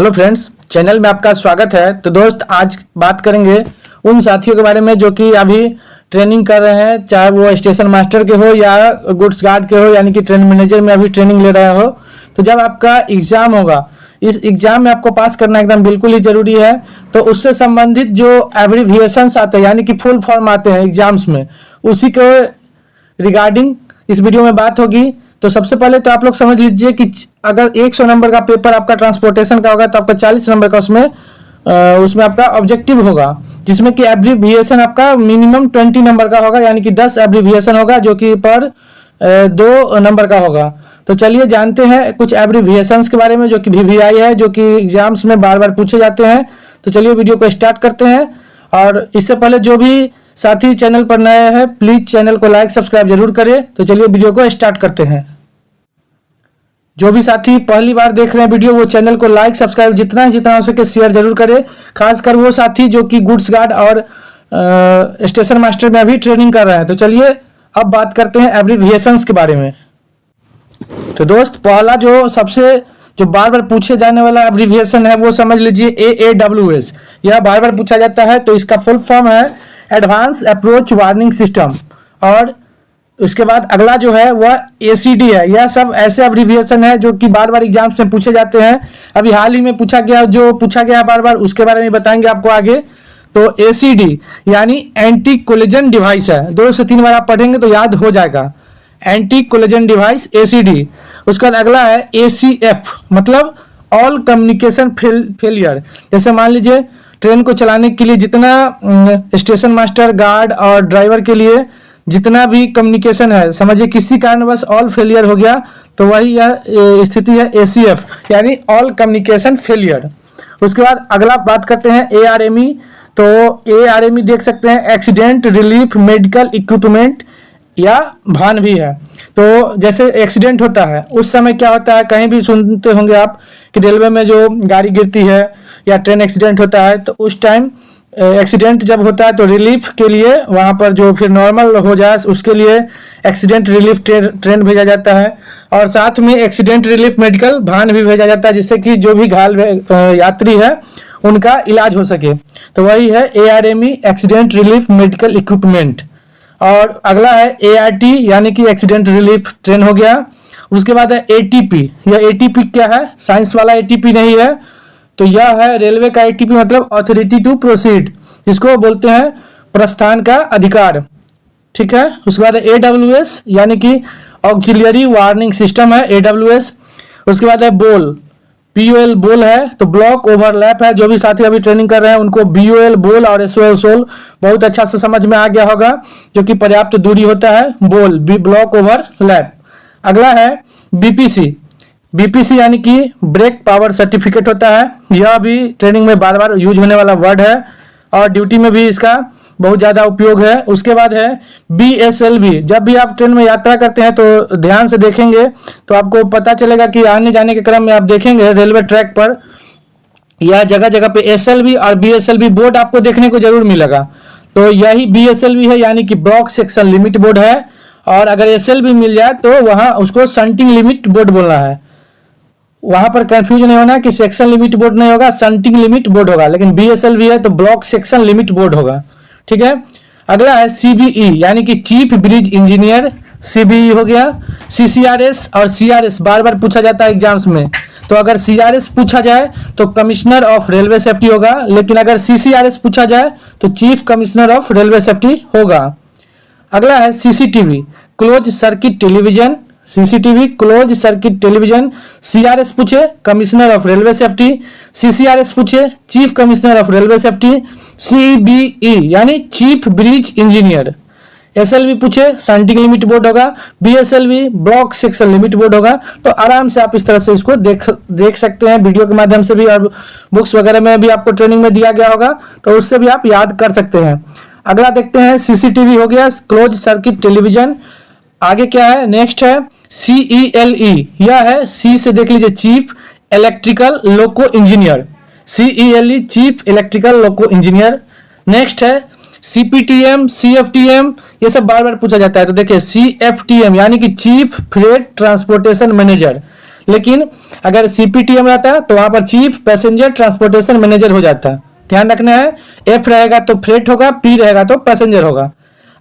Hello friends, channel में आपका स्वागत है। तो दोस्त, आज बात करेंगे उन साथियों के बारे में जो कि अभी ट्रेनिंग कर रहे हैं, चाहे वो स्टेशन मास्टर के हो या गुड्स गार्ड के हो, यानी कि ट्रेन मैनेजर में अभी ट्रेनिंग ले रहे हो। तो जब आपका एग्जाम होगा, इस एग्जाम में आपको पास करना एकदम बिल्कुल ही जरूरी है। तो उससे संबंधित जो एब्रिविएशंस आते हैं, यानी कि फुल फॉर्म आते हैं एग्जाम्स में, उसी के रिगार्डिंग इस वीडियो में बात होगी। तो सबसे पहले तो आप लोग समझ लीजिए कि अगर 100 नंबर का पेपर आपका ट्रांसपोर्टेशन का होगा तो आपका 40 नंबर का उसमें आपका ऑब्जेक्टिव होगा, जिसमें कि एब्रिविएशन आपका मिनिमम 20 नंबर का होगा, यानी कि 10 एब्रिविएशन होगा जो कि पर 2 नंबर का होगा। तो चलिए जानते हैं कुछ एब्रिविएशंस के बारे में जो कि वीवीआई है, जो कि एग्जाम्स में बार बार पूछे जाते हैं। तो चलिए वीडियो को स्टार्ट करते हैं। और इससे पहले जो भी साथी चैनल पर नए हैं, प्लीज चैनल को लाइक सब्सक्राइब जरूर करें। तो चलिए वीडियो को स्टार्ट करते हैं। जो भी साथी पहली बार देख रहे हैं वीडियो, वो चैनल को लाइक सब्सक्राइब जितना हो सके शेयर जरूर करें। खासकर वो साथी जो कि गुड्स गार्ड और स्टेशन मास्टर में अभी ट्रेनिंग कर रहे हैं। तो चलिए अब बात करते हैं एब्रिविएशंस के बारे में। तो दोस्त, पहला जो बार बार पूछे जाने वाला एब्रिविएशन है वो समझ लीजिए AAWS। यह बार बार पूछा जाता है। तो इसका फुल फॉर्म है एडवांस अप्रोच वार्निंग सिस्टम। और उसके बाद अगला जो है वह ACD है। यह सब ऐसे एब्रिविएशन है जो कि बार बार एग्जाम्स में पूछे जाते हैं। अभी हाल ही में पूछा गया बार बार, उसके बारे में बताएंगे आपको आगे। तो ACD यानी एंटी कोलिजन डिवाइस है। 2 से 3 बार आप पढ़ेंगे तो याद हो जाएगा, एंटी कोलिजन डिवाइस ACD। उसके बाद अगला है ACF, मतलब ऑल कम्युनिकेशन फेलियर। जैसे मान लीजिए ट्रेन को चलाने के लिए जितना स्टेशन मास्टर, गार्ड और ड्राइवर के लिए जितना भी कम्युनिकेशन है, समझिए किसी कारणवश ऑल फेलियर हो गया, तो वही यह स्थिति है ACF, यानी ऑल कम्युनिकेशन फेलियर। उसके बाद अगला बात करते हैं ARME। तो ARME देख सकते हैं, एक्सीडेंट रिलीफ मेडिकल इक्विपमेंट या भान भी है। तो जैसे एक्सीडेंट होता है उस समय क्या होता है, कहीं भी सुनते होंगे आप कि रेलवे में जो गाड़ी गिरती है या ट्रेन एक्सीडेंट होता है, तो उस टाइम एक्सीडेंट जब होता है तो रिलीफ के लिए वहां पर जो फिर नॉर्मल हो जाए उसके लिए एक्सीडेंट रिलीफ ट्रेन भेजा जाता है। और साथ में एक्सीडेंट रिलीफ मेडिकल भान भी भेजा जाता है, जिससे कि जो भी घायल यात्री है उनका इलाज हो सके। तो वही है ARME, accident relief medical equipment. और अगला है ART, यानी कि एक्सीडेंट रिलीफ ट्रेन हो गया। उसके बाद है ATP। यह ATP क्या है? साइंस वाला ATP नहीं है। तो यह है रेलवे का ATP, मतलब अथॉरिटी टू प्रोसीड, जिसको बोलते हैं प्रस्थान का अधिकार। ठीक है। उसके बाद AWS, यानी कि ऑक्सिलियरी वार्निंग सिस्टम है AWS। उसके बाद है BOL बोल है, तो ब्लॉक ओवरलैप है। जो भी साथी अभी ट्रेनिंग कर रहे हैं उनको BOL बोल और SOL बहुत अच्छा से समझ में आ गया होगा, जो कि पर्याप्त दूरी होता है, बोल ब्लॉक ओवरलैप। अगला है BPC यानी कि ब्रेक पावर सर्टिफिकेट होता है। यह भी ट्रेनिंग में बार बार यूज होने वाला वर्ड है और ड्यूटी में भी इसका बहुत ज़्यादा उपयोग है। उसके बाद है BSLV। जब भी आप ट्रेन में यात्रा करते हैं तो ध्यान से देखेंगे तो आपको पता चलेगा कि आने जाने के क्रम में आप देखेंगे रेलवे ट्रैक पर या जगह जगह पे SLV और BSLV बोर्ड आपको देखने को जरूर मिलेगा। तो यही BSLV है, यानी कि ब्लॉक सेक्शन लिमिट बोर्ड है। और अगर SLV मिल जाए तो वहाँ उसको शंटिंग लिमिट बोर्ड बोलना है। वहां पर कंफ्यूज नहीं होना कि सेक्शन लिमिट बोर्ड नहीं होगा, शंटिंग लिमिट बोर्ड होगा। लेकिन BSLV है तो ब्लॉक सेक्शन लिमिट बोर्ड होगा। ठीक है। अगला है CBE, यानी कि चीफ ब्रिज इंजीनियर, CBE हो गया। CCRS और CRS बार बार पूछा जाता है एग्जाम्स में। तो अगर CRS पूछा जाए तो कमिश्नर ऑफ रेलवे सेफ्टी होगा, लेकिन अगर CCRS पूछा जाए तो chief commissioner of railway safety होगा। अगला है CCTV, close circuit television, CCTV close circuit television. CRS पूछे commissioner of railway safety, CCRS पूछे chief commissioner of railway safety. CBE यानी चीफ ब्रिज इंजीनियर। SLV पूछे शंटिंग लिमिट बोर्ड होगा, BSLV block section limit board होगा। तो आराम से आप इस तरह से इसको देख सकते हैं वीडियो के माध्यम से भी, और बुक्स वगैरह में भी आपको ट्रेनिंग में दिया गया होगा, तो उससे भी आप याद कर सकते हैं। अगला देखते हैं CCTV हो गया, क्लोज सर्किट टेलीविजन। आगे क्या है? नेक्स्ट है CELE। यह है C से देख लीजिए, चीफ इलेक्ट्रिकल लोको इंजीनियर, CELE चीफ इलेक्ट्रिकल लोको इंजीनियर। नेक्स्ट है CPTM, CFTM, ये सब बार बार पूछा जाता है। तो देखिए CFTM यानी कि चीफ फ्रेट ट्रांसपोर्टेशन मैनेजर। लेकिन अगर CPTM रहता तो वहां पर चीफ पैसेंजर ट्रांसपोर्टेशन मैनेजर हो जाता। ध्यान रखना है, F रहेगा तो फ्रेट होगा, P रहेगा तो पैसेंजर होगा।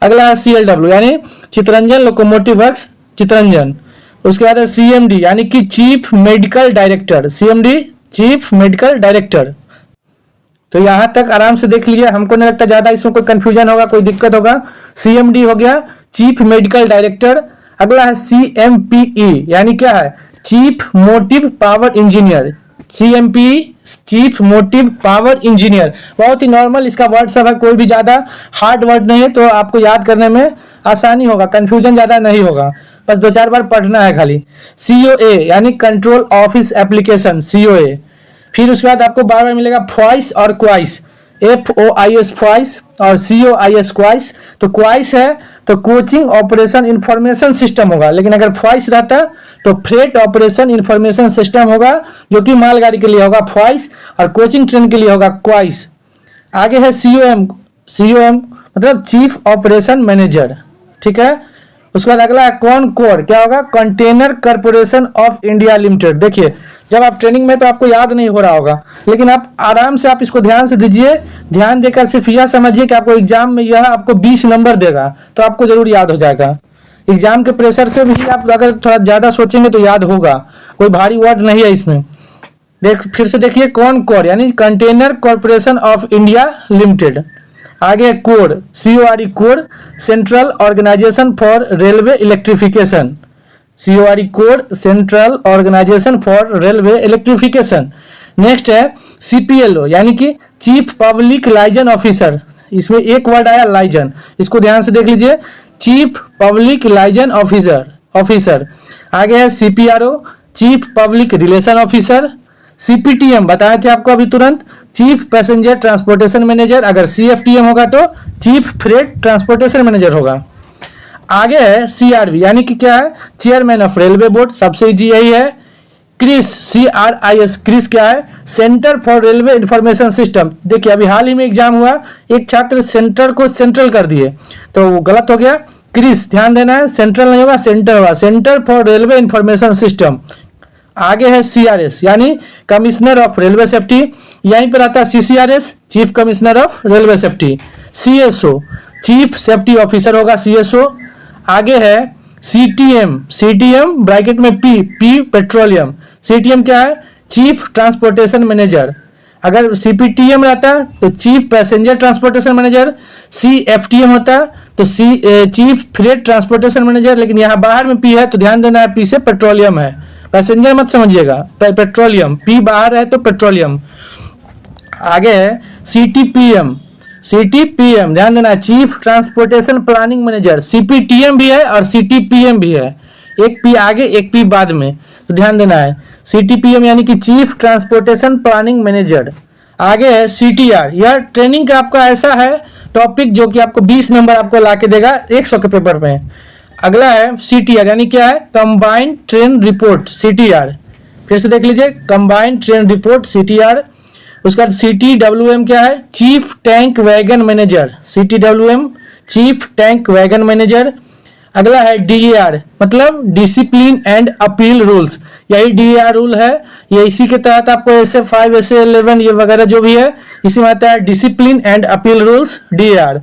अगला है CLW यानी चितरंजन लोकोमोटिव वर्क्स चितरंजन। उसके बाद है CMD यानी कि chief medical director, CMD chief medical director. तो यहां तक आराम से देख लिया, हमको नहीं लगता ज्यादा इसमें कोई कंफ्यूजन होगा, कोई दिक्कत होगा। CMD हो गया चीफ मेडिकल डायरेक्टर। अगला है CMPE यानी क्या है, chief motive power engineer, CMPE chief motive power engineer. बहुत ही नॉर्मल इसका वर्ड सब है, कोई भी ज्यादा हार्ड वर्ड नहीं है, तो आपको याद करने में आसानी होगा, कंफ्यूजन ज्यादा नहीं होगा, बस 2-4 बार पढ़ना है खाली। COA यानी कंट्रोल ऑफिस एप्लीकेशन, COA। फिर उसके बाद आपको बार बार मिलेगा FOIS और क्वाइस, FOIS FOIS और COIS क्वाइस। तो क्वाइस है तो कोचिंग ऑपरेशन इंफॉर्मेशन सिस्टम होगा, लेकिन अगर FOIS रहता तो फ्रेट ऑपरेशन इंफॉर्मेशन सिस्टम होगा, जो कि मालगाड़ी के लिए होगा FOIS और कोचिंग ट्रेन के लिए होगा क्वाइस। आगे है COM मतलब चीफ ऑपरेशन मैनेजर, ठीक है। उसके बाद अगला है कॉनकोर, क्या होगा, container corporation of India limited. देखिए जब आप ट्रेनिंग में तो आपको याद नहीं हो रहा होगा, लेकिन आप आराम से आप इसको ध्यान से दीजिए, ध्यान देकर सिर्फ यह समझिए कि आपको एग्जाम में यह आपको 20 नंबर देगा, तो आपको जरूर याद हो जाएगा। एग्जाम के प्रेशर से भी आप अगर थोड़ा ज्यादा सोचेंगे तो याद होगा, कोई भारी वर्ड नहीं है इसमें। फिर से देखिए कॉनकोर यानी container corporation of India limited. आगे code, CORE code central organisation for railway electrification, CORE code central organisation for railway electrification. Next है CPLO यानी कि चीफ पब्लिक लाइजन ऑफिसर, इसमें एक वर्ड आया लाइजन, इसको ध्यान से देख लीजिए, चीफ पब्लिक लाइजन ऑफिसर। आगे है CPRO chief public relation officer. CPTM बताए थे आपको अभी तुरंत, चीफ पैसेंजर ट्रांसपोर्टेशन मैनेजर। अगर CFTM होगा तो चीफ फ्रेट ट्रांसपोर्टेशन मैनेजर होगा। आगे है CRV यानी कि क्या है, चेयरमैन ऑफ रेलवे बोर्ड, सबसे इजी यही है। क्रिस, CRIS, क्रिस क्या है, centre for railway information system. देखिए अभी हाल ही में एग्जाम हुआ, एक छात्र सेंटर को सेंट्रल कर दिए तो वो गलत हो गया, क्रिस ध्यान देना है, सेंट्रल नहीं होगा सेंटर होगा, centre for railway information system. आगे है CRS यानी कमिश्नर ऑफ रेलवे सेफ्टी, यहीं पर आता है CCRS chief commissioner of railway safety. CSO chief safety officer होगा, CSO। आगे है CTM ब्रैकेट में P पेट्रोलियम, CTM क्या है, चीफ ट्रांसपोर्टेशन मैनेजर। अगर CPTM रहता तो chief passenger transportation manager, CFTM होता तो चीफ फ्रेट ट्रांसपोर्टेशन मैनेजर, लेकिन यहाँ बाहर में P है तो ध्यान देना है, P से पेट्रोलियम है, पैसेंजर मत समझिएगा, पेट्रोलियम, P बाहर है तो पेट्रोलियम। आगे है CTPM ध्यान देना, chief transportation planning manager. CPTM भी है और CTPM भी है, एक P आगे एक P बाद में, तो ध्यान देना है। CTPM यानी कि चीफ ट्रांसपोर्टेशन प्लानिंग मैनेजर। आगे है CTR, यह ट्रेनिंग का आपका ऐसा है टॉपिक जो कि आपको 20 नंबर आपको ला के देगा 100 के पेपर में। अगला है CTR यानी क्या है, कंबाइंड ट्रेन रिपोर्ट, CTR। फिर से देख लीजिए, कंबाइंड ट्रेन रिपोर्ट CTR। उसके बाद CTWM क्या है, chief tank wagon manager, CTWM chief tank wagon manager. अगला है DAR मतलब डिसिप्लिन एंड अपील रूल्स, यही DAR रूल है, ये इसी के तहत आपको SA5 SA11 ये वगैरह जो भी है इसी में आता है, discipline and appeal rules DAR।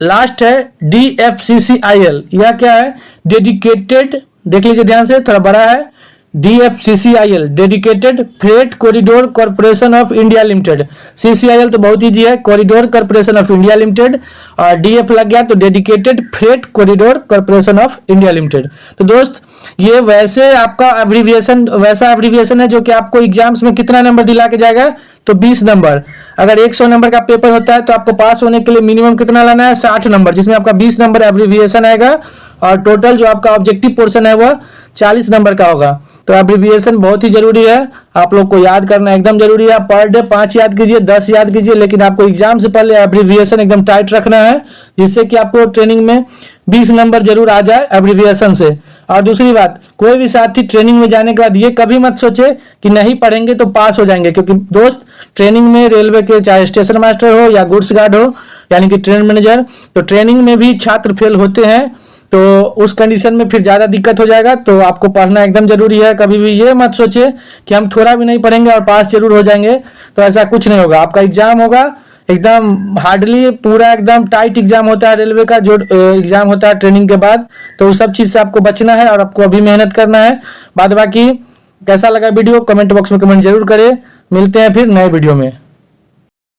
Last है DFCCIL, यह क्या है, डेडिकेटेड, देख लीजिए ध्यान से, थोड़ा बड़ा है, DFCCIL dedicated freight corridor corporation of India limited. CCIL तो बहुत ईजी है, corridor corporation of India limited, और DF लग गया तो dedicated freight corridor corporation of India limited. तो दोस्त ये वैसे आपका एब्रीविएशन, वैसा एब्रीविएशन है जो कि आपको एग्जाम्स में कितना नंबर दिला के जाएगा, तो 20 नंबर। अगर 100 नंबर का पेपर होता है तो आपको पास होने के लिए मिनिमम कितना लाना है, 60 नंबर, जिसमें आपका 20 नंबर एब्रीविएशन आएगा, और टोटल जो आपका ऑब्जेक्टिव पोर्शन है वह 40 नंबर का होगा। तो एब्रीविएशन बहुत ही जरूरी है, आप लोग को याद करना एकदम जरूरी है। पर डे 5 याद कीजिए, 10 याद कीजिए, लेकिन आपको एग्जाम से पहले एब्रीविएशन एकदम टाइट रखना है, जिससे कि आपको ट्रेनिंग में 20 नंबर जरूर आ जाए एब्रीविएशन से। और दूसरी बात, कोई भी साथी ट्रेनिंग में जाने के बाद ये कभी मत सोचे कि नहीं पढ़ेंगे तो पास हो जाएंगे, क्योंकि दोस्त ट्रेनिंग में रेलवे के चाहे स्टेशन मास्टर हो या गुड्स गार्ड हो यानी कि ट्रेन मैनेजर, तो ट्रेनिंग में भी छात्र फेल होते हैं। तो उस कंडीशन में फिर ज़्यादा दिक्कत हो जाएगा। तो आपको पढ़ना एकदम जरूरी है। कभी भी ये मत सोचिए कि हम थोड़ा भी नहीं पढ़ेंगे और पास जरूर हो जाएंगे, तो ऐसा कुछ नहीं होगा। आपका एग्जाम होगा एकदम हार्डली, पूरा एकदम टाइट एग्जाम होता है रेलवे का, जो एग्जाम होता है ट्रेनिंग के बाद। तो उस सब चीज़ से आपको बचना है और आपको अभी मेहनत करना है। बाद बाकी कैसा लगा वीडियो कमेंट बॉक्स में कमेंट जरूर करें। मिलते हैं फिर नए वीडियो में।